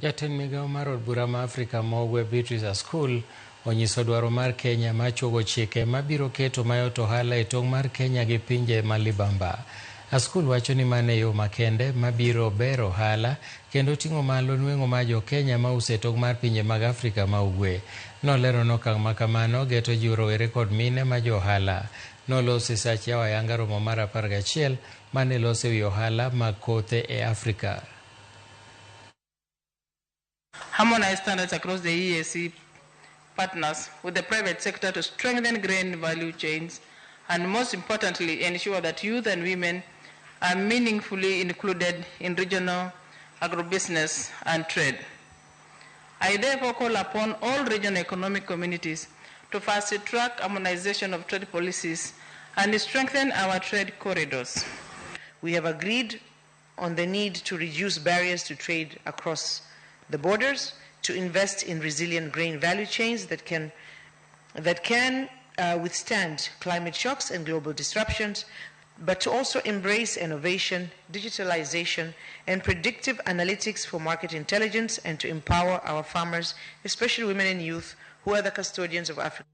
Jatend migao mar od bura ma Afrika ma Ugwe Beatrice Askul onyiso dwaro mar Kenya ma chogo chike mabiro keto mayot ohala e tong' mar Kenya gi pinje ma libamba. Askul wacho ni mano e yo makende mabiro bero ohala kendo ting'o malo nweng'o ma jo Kenya ma uso e tong' mar pinje mag Afrika ma Ugwe. Nolero ni okang' ma kamano geto jiwo rowere kod mine ma jo ohala. Nolosi Sach Yawa Yanga romo mar 11 mane loso e wi ohala mag kothe e Afrika. Harmonize standards across the EAC partners with the private sector to strengthen grain value chains and, most importantly, ensure that youth and women are meaningfully included in regional agribusiness and trade. I therefore call upon all regional economic communities to fast-track harmonization of trade policies and strengthen our trade corridors. We have agreed on the need to reduce barriers to trade across the borders, to invest in resilient grain value chains that can withstand climate shocks and global disruptions, but to also embrace innovation, digitalization, and predictive analytics for market intelligence, and to empower our farmers, especially women and youth, who are the custodians of Africa.